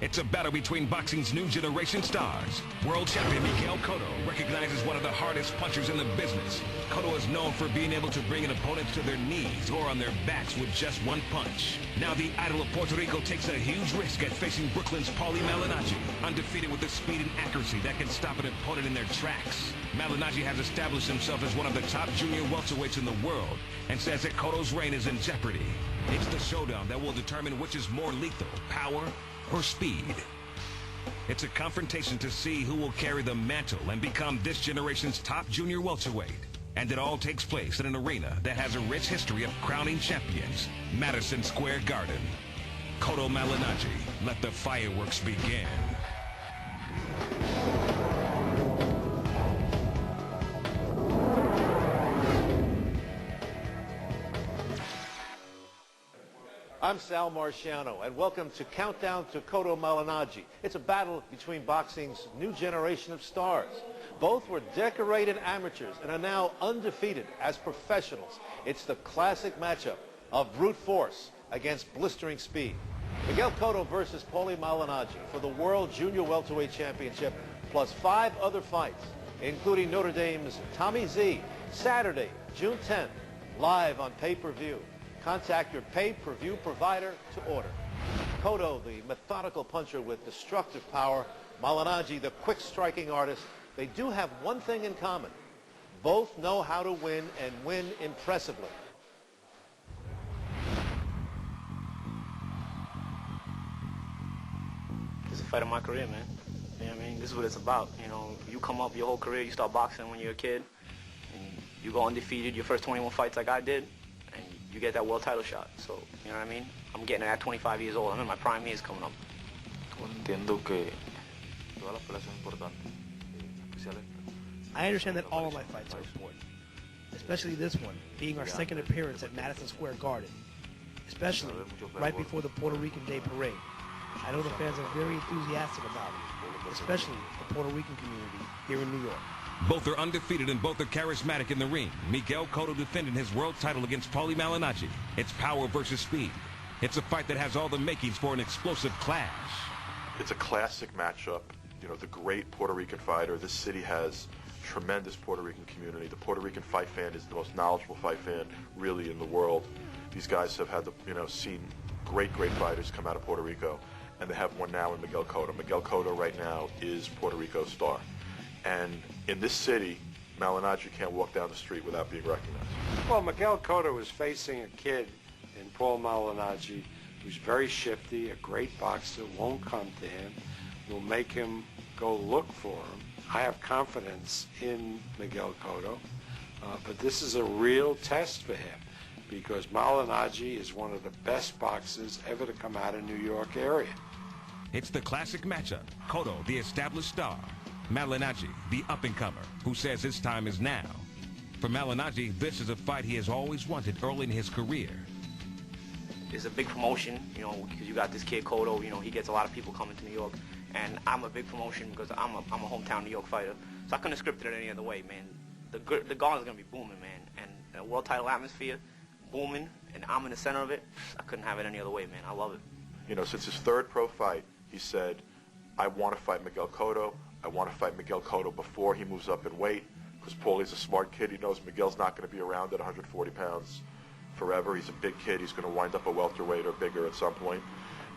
It's a battle between boxing's new generation stars. World champion Miguel Cotto, recognized as one of the hardest punchers in the business. Cotto is known for being able to bring an opponent to their knees or on their backs with just one punch. Now the idol of Puerto Rico takes a huge risk at facing Brooklyn's Paulie Malignaggi, undefeated with the speed and accuracy that can stop an opponent in their tracks. Malignaggi has established himself as one of the top junior welterweights in the world and says that Cotto's reign is in jeopardy. It's the showdown that will determine which is more lethal, power or speed. It's a confrontation to see who will carry the mantle and become this generation's top junior welterweight. And it all takes place in an arena that has a rich history of crowning champions, Madison Square Garden. Cotto Malignaggi, let the fireworks begin. I'm Sal Marciano, and welcome to Countdown to Cotto Malignaggi. It's a battle between boxing's new generation of stars. Both were decorated amateurs and are now undefeated as professionals. It's the classic matchup of brute force against blistering speed. Miguel Cotto versus Paulie Malignaggi for the World Junior Welterweight Championship, plus 5 other fights, including Notre Dame's Tommy Z, Saturday, June 10th, live on pay-per-view. Contact your pay-per-view provider to order. Cotto, the methodical puncher with destructive power, Malignaggi, the quick-striking artist, they do have one thing in common. Both know how to win and win impressively. It's a fight of my career, man. You know what I mean? This is what it's about. You know, you come up your whole career, you start boxing when you're a kid, and you go undefeated your first 21 fights like I did, and you get that world title shot. So, you know what I mean? I'm getting it at 25 years old. I'm in my prime years coming up. I understand that all of my fights are important, especially this one, being our second appearance at Madison Square Garden, especially right before the Puerto Rican Day Parade. I know the fans are very enthusiastic about it, especially the Puerto Rican community here in New York. Both are undefeated and both are charismatic in the ring. Miguel Cotto defending his world title against Paulie Malignaggi. It's power versus speed. It's a fight that has all the makings for an explosive clash. It's a classic matchup. You know, the great Puerto Rican fighter. This city has tremendous Puerto Rican community. The Puerto Rican fight fan is the most knowledgeable fight fan really in the world. These guys have had seen great fighters come out of Puerto Rico, and they have one now in Miguel Cotto. Miguel Cotto right now is Puerto Rico's star. And in this city, Malignaggi can't walk down the street without being recognized. Well, Miguel Cotto is facing a kid in Paul Malignaggi who's very shifty, a great boxer, won't come to him, will make him go look for him. I have confidence in Miguel Cotto, but this is a real test for him because Malignaggi is one of the best boxers ever to come out of New York area. It's the classic matchup. Cotto, the established star. Malignaggi, the up-and-comer, who says his time is now. For Malignaggi, this is a fight he has always wanted early in his career. It's a big promotion, you know, because you got this kid Cotto, you know, he gets a lot of people coming to New York, and I'm a big promotion because I'm a hometown New York fighter, so I couldn't have scripted it any other way, man. The gauntlet's gonna be booming, man, and a world title atmosphere, booming, and I'm in the center of it. I couldn't have it any other way, man. I love it. You know, since his third pro fight, he said, I want to fight Miguel Cotto. I want to fight Miguel Cotto before he moves up in weight, because Paulie's a smart kid. He knows Miguel's not going to be around at 140 pounds forever. He's a big kid. He's going to wind up a welterweight or bigger at some point.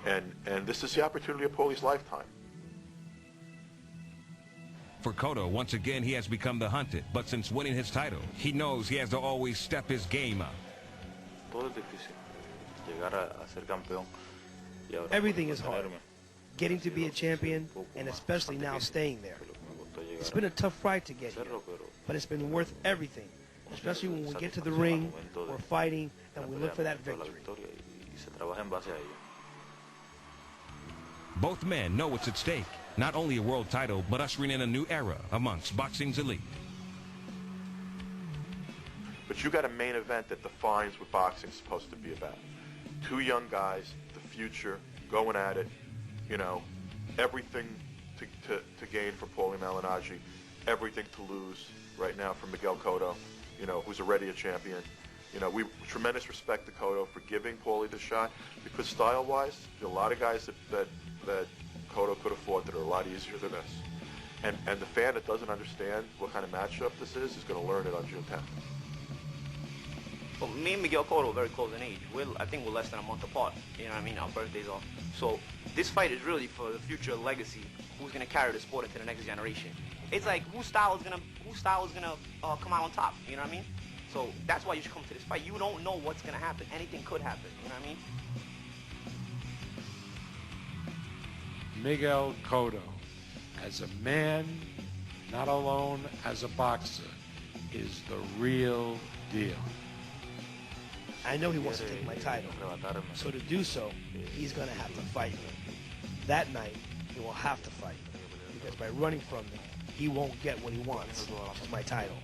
And this is the opportunity of Paulie's lifetime. For Cotto, once again, he has become the hunted. But since winning his title, he knows he has to always step his game up. Everything is hard. Getting to be a champion, and especially now staying there. It's been a tough fight to get here, but it's been worth everything, especially when we get to the ring, we're fighting, and we look for that victory. Both men know what's at stake. Not only a world title, but ushering in a new era amongst boxing's elite. But you got a main event that defines what boxing's supposed to be about. Two young guys, the future, going at it. You know, everything to gain for Paulie Malignaggi, everything to lose right now for Miguel Cotto, you know, who's already a champion. You know, we tremendous respect to Cotto for giving Paulie the shot, because style-wise, there are a lot of guys that Cotto could have fought that are a lot easier than this. And the fan that doesn't understand what kind of matchup this is going to learn it on June 10th. Well, me and Miguel Cotto are very close in age. I think we're less than a month apart. You know what I mean? Our birthdays are. So this fight is really for the future legacy. Who's gonna carry the sport into the next generation? It's like whose style is gonna come out on top. You know what I mean? So that's why you should come to this fight. You don't know what's gonna happen. Anything could happen. You know what I mean? Miguel Cotto, as a man, not alone as a boxer, is the real deal. I know he wants to take my title, so to do so, he's going to have to fight me. That night, he will have to fight, because by running from me, he won't get what he wants, which is my title.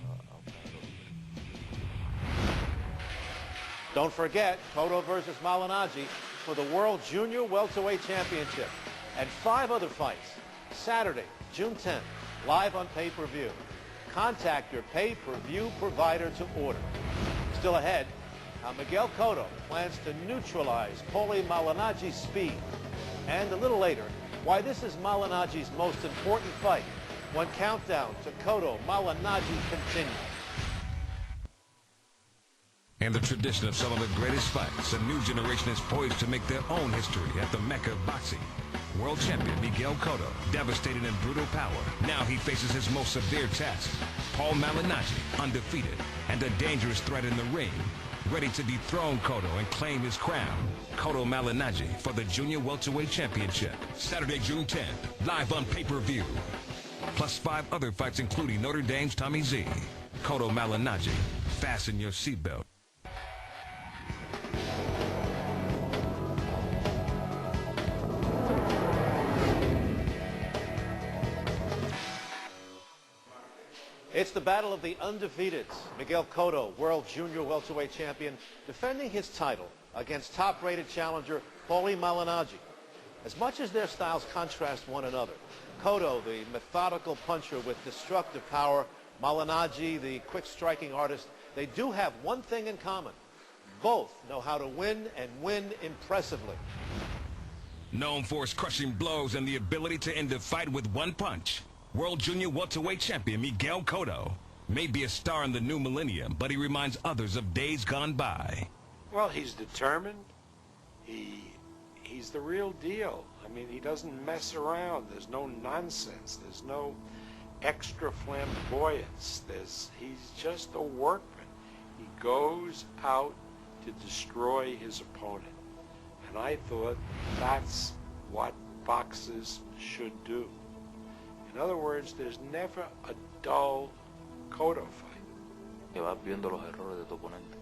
Don't forget, Cotto versus Malignaggi for the World Junior Welterweight Championship. And 5 other fights, Saturday, June 10th, live on pay-per-view. Contact your pay-per-view provider to order. Still ahead, how Miguel Cotto plans to neutralize Paulie Malignaggi's speed. And a little later, why this is Malignaggi's most important fight when Countdown to Cotto Malignaggi continues. In the tradition of some of the greatest fights, a new generation is poised to make their own history at the Mecca of boxing. World champion Miguel Cotto, devastating in brutal power. Now he faces his most severe test. Paulie Malignaggi, undefeated, and a dangerous threat in the ring. Ready to dethrone Cotto and claim his crown. Cotto Malignaggi for the Junior Welterweight Championship. Saturday, June 10th, live on pay-per-view. Plus 5 other fights, including Notre Dame's Tommy Z. Cotto Malignaggi, fasten your seatbelt. It's the battle of the undefeateds. Miguel Cotto, World Junior Welterweight Champion, defending his title against top-rated challenger Paulie Malignaggi. As much as their styles contrast one another, Cotto, the methodical puncher with destructive power, Malignaggi, the quick-striking artist, they do have one thing in common. Both know how to win, and win impressively. Known for his crushing blows and the ability to end a fight with one punch, World Junior Welterweight Champion Miguel Cotto may be a star in the new millennium, but he reminds others of days gone by. Well, he's determined. He's the real deal. I mean, he doesn't mess around. There's no nonsense. There's no extra flamboyance. He's just a workman. He goes out to destroy his opponent. And I thought that's what boxers should do. In other words, there's never a dull Cotto fight. Que vas viendo los errores de tu oponente.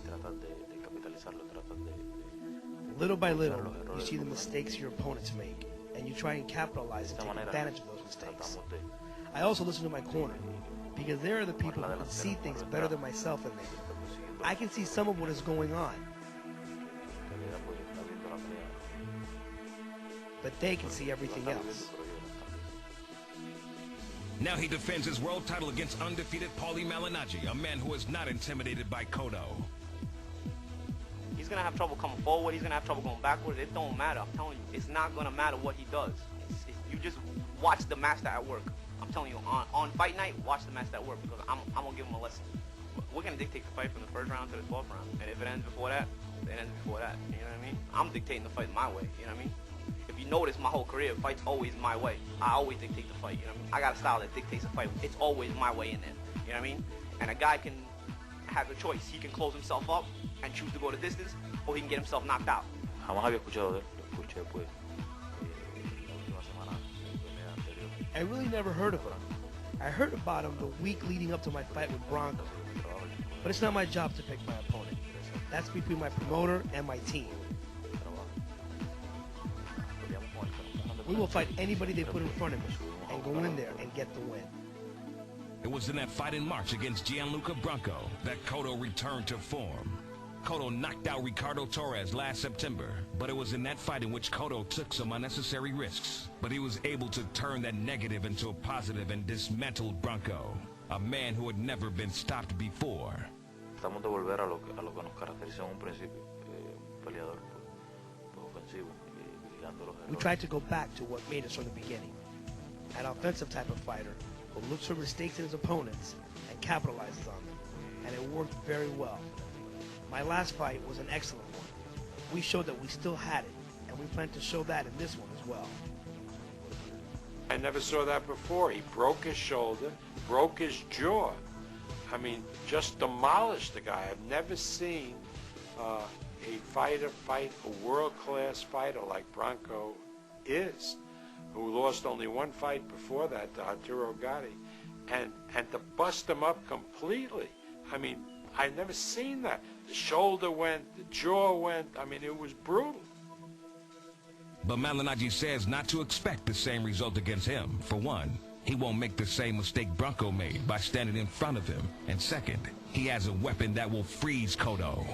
Tratas de capitalizarlo, tratas de... Little by little, you see the mistakes your opponents make, and you try and capitalize and take advantage of those mistakes. I also listen to my corner, because there are the people who can see things better than myself in there. I can see some of what is going on, but they can see everything else. Now he defends his world title against undefeated Paulie Malignaggi, a man who is not intimidated by Cotto. He's going to have trouble coming forward. He's going to have trouble going backward. It don't matter. I'm telling you, it's not going to matter what he does. You just watch the master at work. I'm telling you, on fight night, watch the master at work, because I'm going to give him a lesson. We're going to dictate the fight from the first round to the 12th round. And if it ends before that, it ends before that. You know what I mean? I'm dictating the fight my way. You know what I mean? If you notice, my whole career, fight's always my way. I always dictate the fight, you know what I mean? I got a style that dictates the fight. It's always my way in there, you know what I mean? And a guy can have a choice. He can close himself up and choose to go the distance, or he can get himself knocked out. Jamás había escuchado de él, lo escuché pues la última semana, la pelea anterior. I really never heard of him. I heard about him the week leading up to my fight with Bronco. But it's not my job to pick my opponent. That's between my promoter and my team. We will fight anybody they put in front of me and go in there and get the win. It was in that fight in March against Gianluca Bronco that Cotto returned to form. Cotto knocked out Ricardo Torres last September, but it was in that fight in which Cotto took some unnecessary risks. But he was able to turn that negative into a positive and dismantled Bronco, a man who had never been stopped before. Estamos de volver a lo que nos caracterizó en un principio, un peleador pues ofensivo y We tried to go back to what made us from the beginning. An offensive type of fighter who looks for mistakes in his opponents and capitalizes on them. And it worked very well. My last fight was an excellent one. We showed that we still had it, and we plan to show that in this one as well. I never saw that before. He broke his shoulder, broke his jaw. I mean, just demolished the guy. I've never seen a fighter fight a world-class fighter like Bronco is, who lost only one fight before that to Arturo Gatti, and to bust him up completely. I mean, I've never seen that. The shoulder went, the jaw went. I mean, it was brutal. But Malignaggi says not to expect the same result against him. For one, he won't make the same mistake Bronco made by standing in front of him. And second, he has a weapon that will freeze Cotto.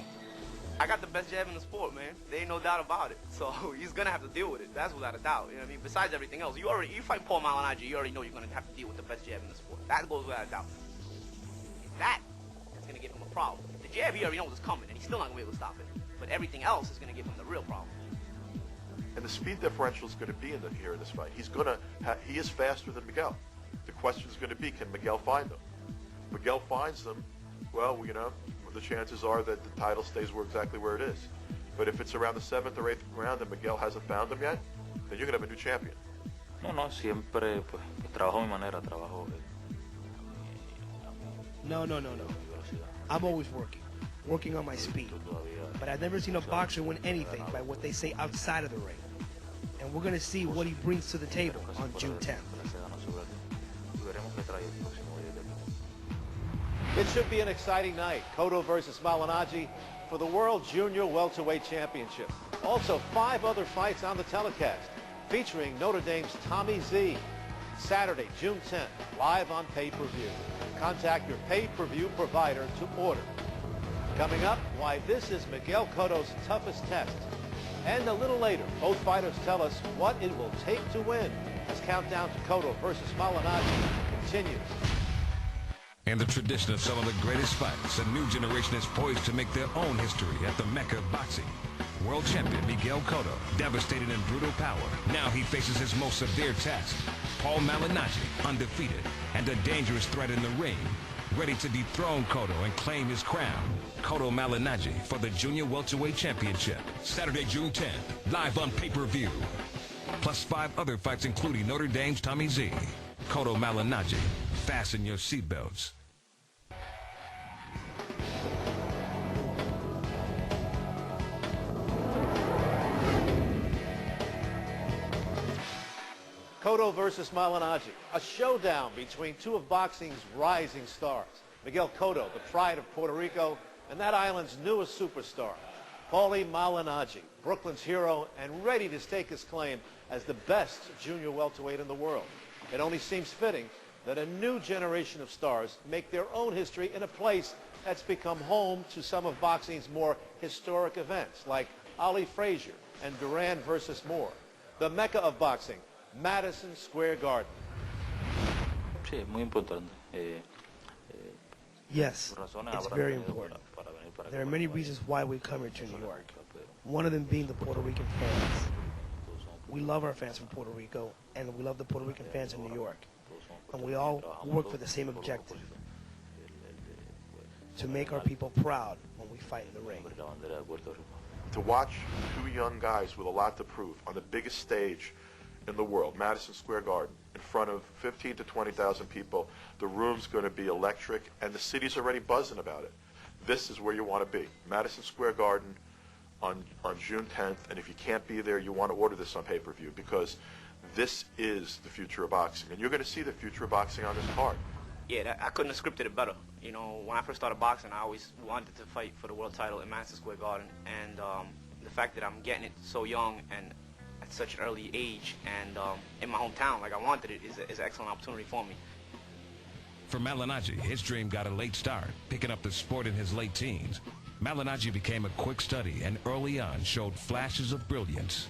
I got the best jab in the sport, man. There ain't no doubt about it. So he's gonna have to deal with it. That's without a doubt. You know what I mean? Besides everything else, you fight Paulie Malignaggi, you already know you're gonna have to deal with the best jab in the sport. That goes without a doubt. That's gonna give him a problem. The jab he already knows is coming, and he's still not gonna be able to stop it. But everything else is gonna give him the real problem. And the speed differential is going to be here in this fight. He is faster than Miguel. The question is going to be, can Miguel find them? Miguel finds them, well, you know, the chances are that the title stays exactly where it is. But if it's around the 7th or 8th round and Miguel hasn't found them yet, then you're going to have a new champion. No, siempre pues trabajo mi manera, trabajo. No. I'm always working on my speed. But I've never seen a boxer win anything by what they say outside of the ring. And we're going to see what he brings to the table on June 10th. It should be an exciting night. Cotto versus Malignaggi for the World Junior Welterweight Championship. Also, 5 other fights on the telecast, featuring Notre Dame's Tommy Z. Saturday, June 10th, live on pay-per-view. Contact your pay-per-view provider to order. Coming up, why this is Miguel Cotto's toughest test. And a little later, both fighters tell us what it will take to win as Countdown to Cotto versus Malignaggi continues. In the tradition of some of the greatest fights, a new generation is poised to make their own history at the Mecca of boxing. World champion Miguel Cotto, devastating in brutal power. Now he faces his most severe test. Paulie Malignaggi, undefeated, and a dangerous threat in the ring, ready to dethrone Cotto and claim his crown. Cotto Malignaggi for the Junior Welterweight Championship. Saturday, June 10th, live on pay-per-view. Plus 5 other fights, including Notre Dame's Tommy Z. Cotto Malignaggi, fasten your seatbelts. Cotto versus Malignaggi, a showdown between 2 of boxing's rising stars. Miguel Cotto, the pride of Puerto Rico, and that island's newest superstar. Paulie Malignaggi, Brooklyn's hero, and ready to stake his claim as the best junior welterweight in the world. It only seems fitting that a new generation of stars make their own history in a place that's become home to some of boxing's more historic events, like Ali Frazier and Duran versus Moore. The Mecca of boxing, Madison Square Garden. Sí, es muy importante. Yes, it's very important. There are many reasons why we come here to New York. One of them being the Puerto Rican fans. We love our fans from Puerto Rico, and we love the Puerto Rican fans in New York. And we all work for the same objective, to make our people proud when we fight in the ring. To watch 2 young guys with a lot to prove on the biggest stage in the world, Madison Square Garden, in front of 15 to 20,000 people, the room's going to be electric, and the city's already buzzing about it. This is where you want to be, Madison Square Garden on June 10th, and if you can't be there, you want to order this on pay-per-view, because this is the future of boxing, and you're going to see the future of boxing on this card. Yeah, I couldn't have scripted it better. You know, when I first started boxing, I always wanted to fight for the world title in Madison Square Garden, and the fact that I'm getting it so young and at such an early age and in my hometown like I wanted it is an excellent opportunity for me. For Malignaggi, his dream got a late start, picking up the sport in his late teens. Malignaggi became a quick study and early on showed flashes of brilliance.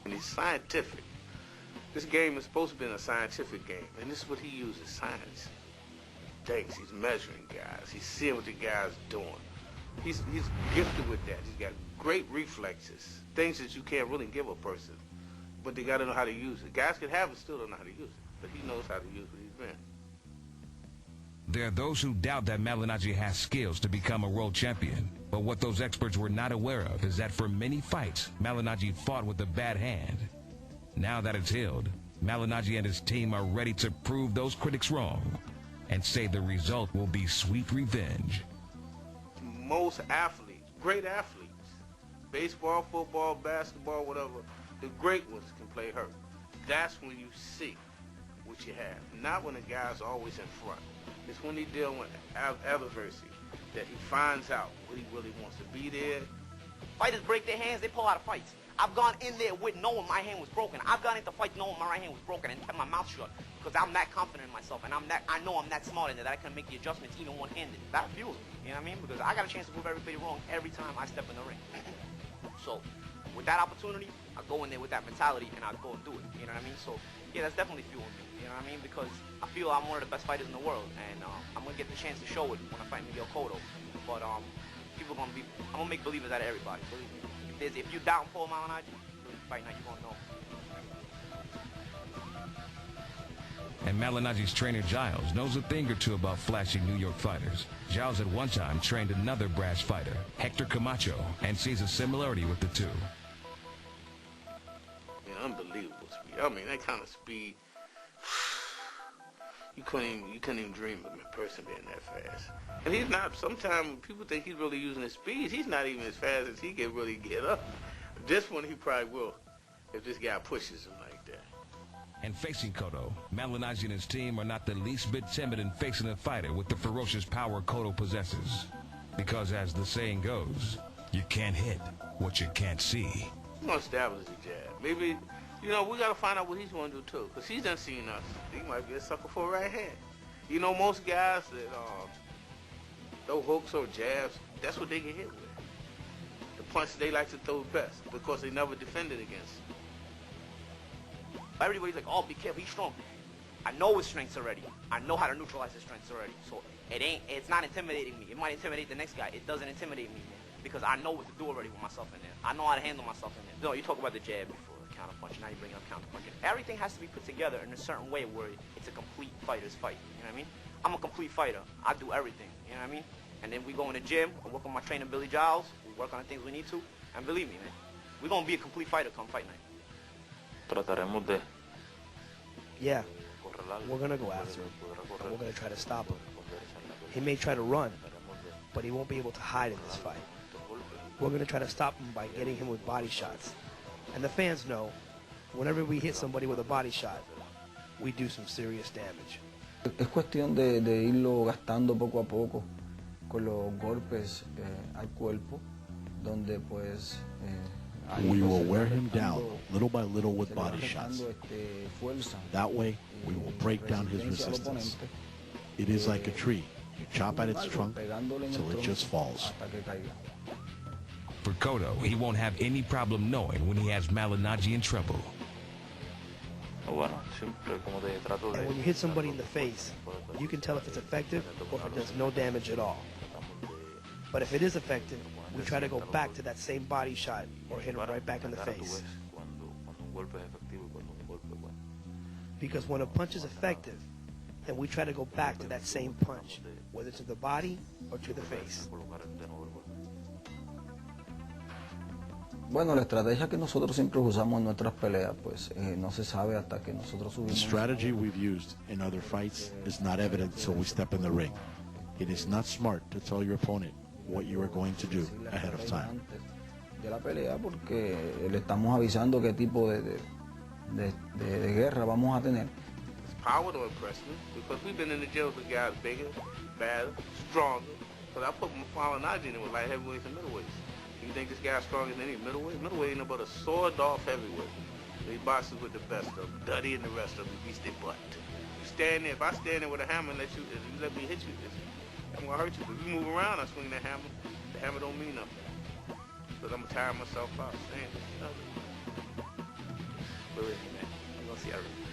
And he's scientific. This game is supposed to be a scientific game, and this is what he uses, science. He's measuring guys. He's seeing what the guy's doing. He's gifted with that. He's got great reflexes, things that you can't really give a person, but they got to know how to use it. Guys can have it, still don't know how to use it, but he knows how to use what he's been. There are those who doubt that Malignaggi has skills to become a world champion. But what those experts were not aware of is that for many fights, Malignaggi fought with a bad hand. Now that it's healed, Malignaggi and his team are ready to prove those critics wrong and say the result will be sweet revenge. Most athletes, great athletes, baseball, football, basketball, whatever, the great ones can play hurt. That's when you see what you have. Not when the guy's always in front. It's when he deals with adversity that he finds out what he really wants to be there. Fighters break their hands, they pull out of fights. I've gone in there with knowing my hand was broken. I've gone into fights knowing my right hand was broken and kept my mouth shut because I'm that confident in myself and I know I'm that smart in it that I can make the adjustments even one-handed. That fuels me, you know what I mean? Because I got a chance to prove everybody wrong every time I step in the ring. So with that opportunity, I go in there with that mentality and I go and do it, you know what I mean? So yeah, that's definitely fueling me, you know what I mean? Because I feel I'm one of the best fighters in the world and I'm going to get the chance to show it when I fight Miguel Cotto. But people I'm going to make believers out of everybody, believe me. If you doubt Paulie Malignaggi, fight night, you're going to know. And Malignaggi's trainer Giles knows a thing or two about flashy New York fighters. Giles at one time trained another brash fighter, Hector Camacho, and sees a similarity with the two. Man, unbelievable speed. I mean, that kind of speed, you couldn't even dream of a person being that fast. And he's not, sometimes people think he's really using his speed. He's not even as fast as he can really get up. This one he probably will if this guy pushes him like that. And facing Cotto, Malignaggi and his team are not the least bit timid in facing a fighter with the ferocious power Cotto possesses. Because as the saying goes, you can't hit what you can't see. He's going to establish the jab. Maybe, you know, we got to find out what he's going to do too. Because he's done seen us. He might be a sucker for a right hand. You know, most guys that throw hooks or jabs, that's what they get hit with. The punch they like to throw best because they never defended against it. Everybody's like, oh, be careful, he's strong. I know his strengths already. I know how to neutralize his strengths already. So it's not intimidating me. It might intimidate the next guy. It doesn't intimidate me, man, because I know what to do already with myself in there. I know how to handle myself in there. No, you talk about the jab before, counter punch. Now you bring up counter punch. Everything has to be put together in a certain way where it's a complete fighter's fight. You know what I mean? I'm a complete fighter. I do everything. You know what I mean? And then we go in the gym. I work on my trainer, Billy Giles. We work on the things we need to. And believe me, man, we're going to be a complete fighter come fight night. Trataremos de... Yeah, we're going to go after him. We're going to try to stop him. He may try to run, but he won't be able to hide in this fight. We're going to try to stop him by getting him with body shots. And the fans know, whenever we hit somebody with a body shot, we do some serious damage. Es cuestión de irlo gastando poco a poco con los golpes al cuerpo, donde pues... We will wear him down little by little with body shots. That way, we will break down his resistance. It is like a tree. You chop at its trunk till it just falls. For Cotto, he won't have any problem knowing when he has Malignaggi in trouble. And when you hit somebody in the face, you can tell if it's effective or if it does no damage at all. But if it is effective, we try to go back to that same body shot or hit him right back in the face. Because when a punch is effective, then we try to go back to that same punch, whether to the body or to the face. Bueno, la estrategia que nosotros siempre usamos en nuestras peleas, pues no se sabe hasta que nosotros subimos. The strategy we've used in other fights is not evident until we step in the ring. It is not smart to tell your opponent what you are going to do ahead of time. De la pelea, porque le estamos avisando qué tipo de guerra vamos a tener. His power don't impress me because we've been in the gym with guys bigger, badder, stronger. Because I put Malignaggi in it with light heavyweights and middleweights. You think this guy's stronger than any middleweight? Middleweight ain't no but a sawed-off heavyweight. He boxes with the best of them. Duddy and the rest of them beats their butt. You stand there. If I stand there with a hammer and let me hit you, I'm gonna hurt you. If you move around, I swing that hammer. The hammer don't mean nothing. Because I'm gonna tire myself out. Believe me, man. You're gonna see everything.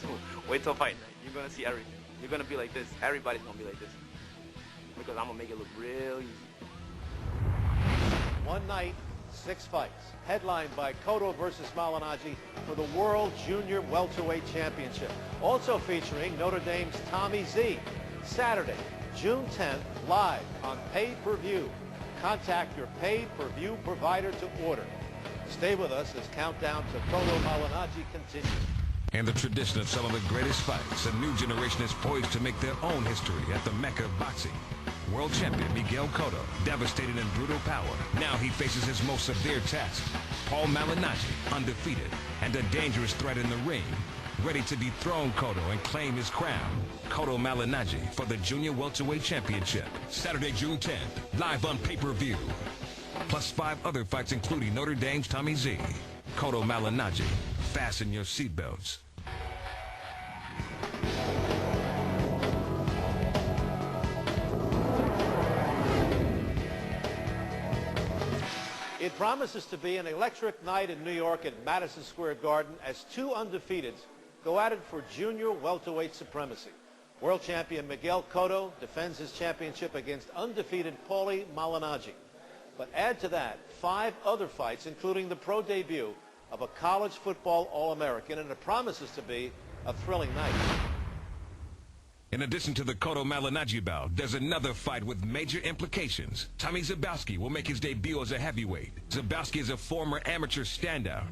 So wait till fight night. You're gonna see everything. You're gonna be like this. Everybody's gonna be like this. Because I'm gonna make it look real easy. one night, 6 fights, headlined by Cotto versus Malignaggi for the World Junior Welterweight Championship. Also featuring Notre Dame's Tommy Z. Saturday, June 10th, live on pay-per-view. Contact your pay-per-view provider to order. Stay with us as Countdown to Cotto Malignaggi continues. In the tradition of some of the greatest fights, a new generation is poised to make their own history at the Mecca of boxing. World champion Miguel Cotto, devastating in brutal power. Now he faces his most severe test. Paulie Malignaggi, undefeated, and a dangerous threat in the ring. Ready to dethrone Cotto and claim his crown. Cotto Malignaggi for the Junior Welterweight Championship. Saturday, June 10th, live on pay-per-view. Plus 5 other fights including Notre Dame's Tommy Z. Cotto Malignaggi, fasten your seatbelts. It promises to be an electric night in New York at Madison Square Garden as 2 undefeateds go at it for junior welterweight supremacy. World champion Miguel Cotto defends his championship against undefeated Paulie Malignaggi. But add to that 5 other fights, including the pro debut of a college football All-American, and it promises to be a thrilling night. In addition to the Cotto Malignaggi bout, there's another fight with major implications. Tommy Zabowski will make his debut as a heavyweight. Zabowski is a former amateur standout.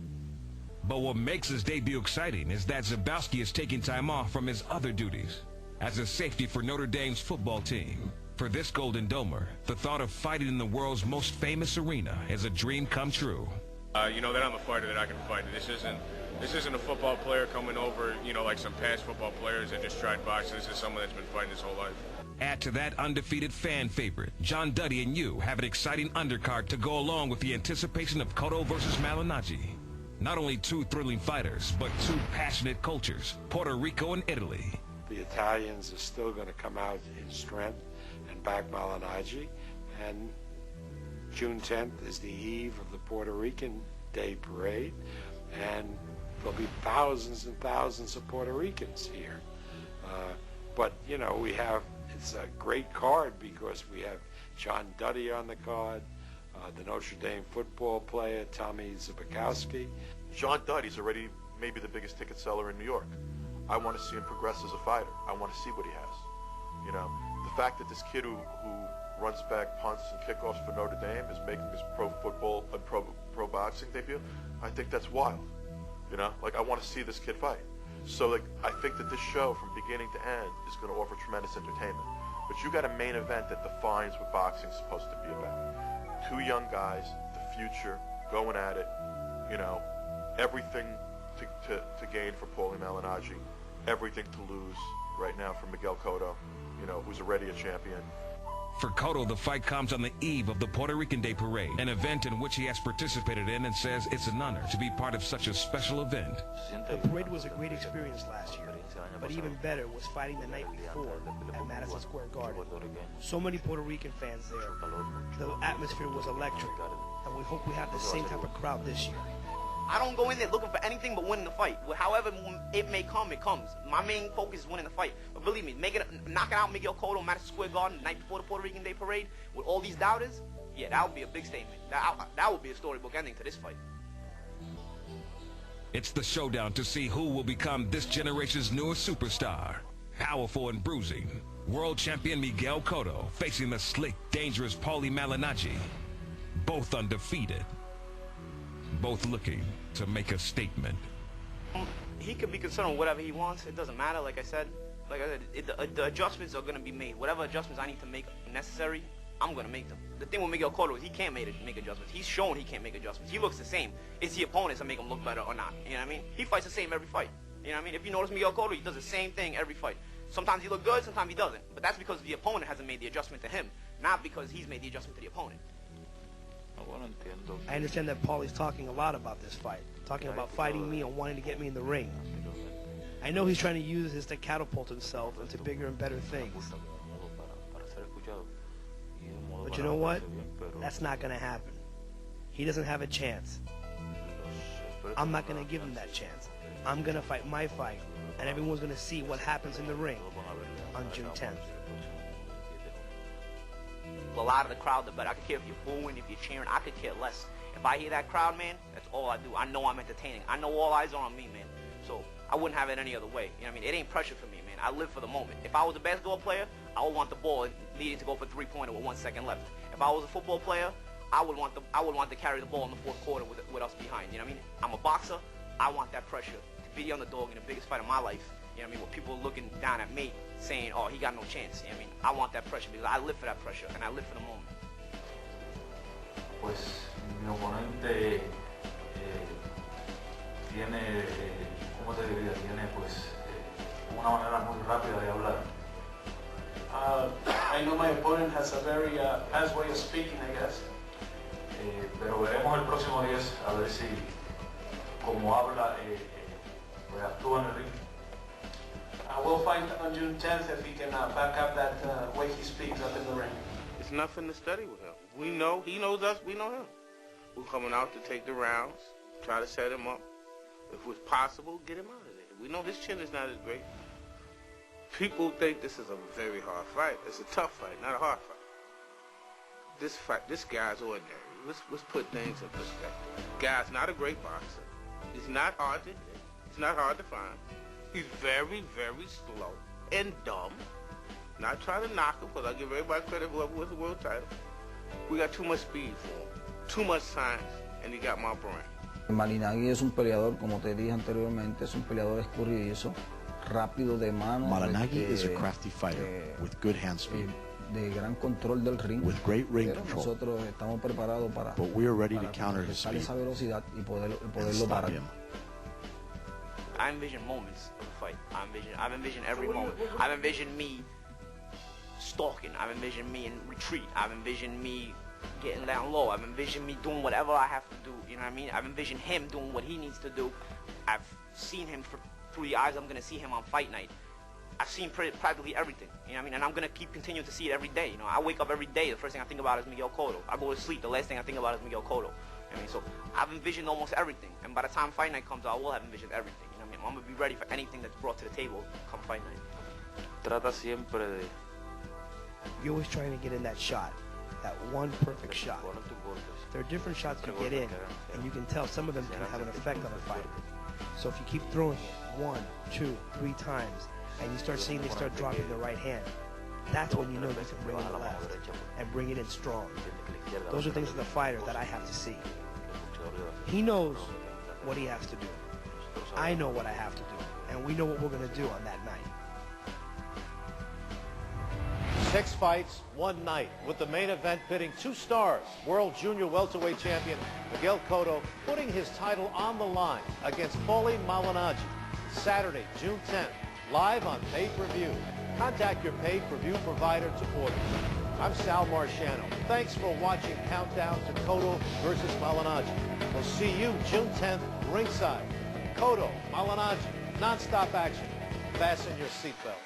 But what makes his debut exciting is that Zabowski is taking time off from his other duties as a safety for Notre Dame's football team. For this Golden Domer, the thought of fighting in the world's most famous arena is a dream come true. You know that I'm a fighter, that I can fight. This isn't a football player coming over, you know, like some past football players that just tried boxing. This is someone that's been fighting his whole life. Add to that undefeated fan favorite, John Duddy and you have an exciting undercard to go along with the anticipation of Cotto versus Malignaggi. Not only 2 thrilling fighters, but 2 passionate cultures, Puerto Rico and Italy. The Italians are still going to come out in strength and back Malignaggi, and June 10th is the eve of the Puerto Rican Day Parade, and there'll be thousands and thousands of Puerto Ricans here. But, you know, it's a great card because we have John Duddy on the card, the Notre Dame football player, Tommy Zabowski. John Duddy's already maybe the biggest ticket seller in New York. I want to see him progress as a fighter. I want to see what he has. You know, the fact that this kid who runs back punts and kickoffs for Notre Dame is making his pro football and pro boxing debut, I think that's wild. You know, like, I want to see this kid fight. So, like, I think that this show from beginning to end is going to offer tremendous entertainment. But you got a main event that defines what boxing is supposed to be about. 2 young guys, the future, going at it, you know, everything to gain for Paulie Malignaggi, everything to lose right now for Miguel Cotto, you know, who's already a champion. For Cotto, the fight comes on the eve of the Puerto Rican Day Parade, an event in which he has participated in and says it's an honor to be part of such a special event. The parade was a great experience last year, but even better was fighting the night before at Madison Square Garden. So many Puerto Rican fans there. The atmosphere was electric, and we hope we have the same type of crowd this year. I don't go in there looking for anything but winning the fight. However it may come, it comes. My main focus is winning the fight. But believe me, knocking out Miguel Cotto on Madison Square Garden the night before the Puerto Rican Day Parade with all these doubters, yeah, that would be a big statement. That would be a storybook ending to this fight. It's the showdown to see who will become this generation's newest superstar. Powerful and bruising, world champion Miguel Cotto facing the slick, dangerous Paulie Malignaggi. Both undefeated. Both looking to make a statement. He could be concerned with whatever he wants. It doesn't matter, like I said. The adjustments are going to be made. Whatever adjustments I need to make necessary, I'm going to make them. The thing with Miguel Cotto is he can't make adjustments. He's shown he can't make adjustments. He looks the same. It's the opponents that make him look better or not. You know what I mean? He fights the same every fight. You know what I mean? If you notice Miguel Cotto, he does the same thing every fight. Sometimes he looks good, sometimes he doesn't. But that's because the opponent hasn't made the adjustment to him, not because he's made the adjustment to the opponent. I understand that Paulie's talking a lot about this fight, talking about fighting me and wanting to get me in the ring. I know he's trying to use this to catapult himself into bigger and better things. But you know what? That's not going to happen. He doesn't have a chance. I'm not going to give him that chance. I'm going to fight my fight, and everyone's going to see what happens in the ring on June 10th. a lot of the crowd, the better. I could care if you're booing, if you're cheering. I could care less. If I hear that crowd, man, that's all I do. I know I'm entertaining. I know all eyes are on me, man. So I wouldn't have it any other way. You know what I mean? It ain't pressure for me, man. I live for the moment. If I was a basketball player, I would want the ball needing to go for three-pointer with 1 second left. If I was a football player, I would want to carry the ball in the fourth quarter with us behind. You know what I mean? I'm a boxer. I want that pressure to be the underdog in the biggest fight of my life. You know what I mean? Where people are looking down at me saying, oh, he got no chance. You know what I mean? I want that pressure because I live for that pressure and I live for the moment. Pues mi oponente tiene, ¿cómo te diría? Tiene pues una manera muy rápida de hablar. I know my opponent has a very fast way of speaking, I guess. Pero veremos el próximo 10 a ver si como habla pues actúa en el ring. We'll find on June 10th if he can back up that way he speaks up in the ring. It's nothing to study with him. We know, he knows us, we know him. We're coming out to take the rounds, try to set him up. If it's possible, get him out of there. We know his chin is not as great. People think this is a very hard fight. It's a tough fight, not a hard fight. This guy's ordinary. Let's put things in perspective. Guy's not a great boxer. He's not hard to hit. He's not hard to find. He's very, very slow and dumb. Not trying to knock him, because I give everybody credit for whoever wins the world title. We got too much speed for him, too much science, and he got my brain. Malignaggi es un peleador, como te dije anteriormente, es un peleador escurridizo, rápido de mano. Malignaggi is a crafty fighter with good hand speed. De gran control del ring. With great ring control. Nosotros estamos preparados para. But we are ready to counter his speed. Esa velocidad y poderlo parar. I envision moments of the fight. I've envisioned every moment. I've envisioned me stalking. I've envisioned me in retreat. I've envisioned me getting down low. I've envisioned me doing whatever I have to do. You know what I mean? I've envisioned him doing what he needs to do. I've seen him through the eyes I'm going to see him on fight night. I've seen practically everything. You know what I mean? And I'm going to keep continuing to see it every day. You know, I wake up every day. The first thing I think about is Miguel Cotto. I go to sleep. The last thing I think about is Miguel Cotto. I mean, so I've envisioned almost everything. And by the time fight night comes, I will have envisioned everything. You know what I mean? I'm going to be ready for anything that's brought to the table come fight night. Trata siempre de... You're always trying to get in that shot, that one perfect shot. There are different shots you get in, and you can tell some of them can have an effect on a fighter. So if you keep throwing it 1, 2, 3 times, and you start seeing they start dropping the right hand, that's when you know you can bring in the left and bring it in strong. Those are things as a fighter that I have to see. He knows what he has to do. I know what I have to do, and we know what we're going to do on that night. 6 fights, 1 night, with the main event pitting 2 stars. World Junior welterweight champion Miguel Cotto putting his title on the line against Paulie Malignaggi. Saturday, June 10th, live on pay-per-view. Contact your pay-per-view provider to order. I'm Sal Marciano. Thanks for watching Countdown to Cotto versus Malignaggi. We'll see you June 10th, ringside. Cotto, Malignaggi, non-stop action. Fasten your seatbelt.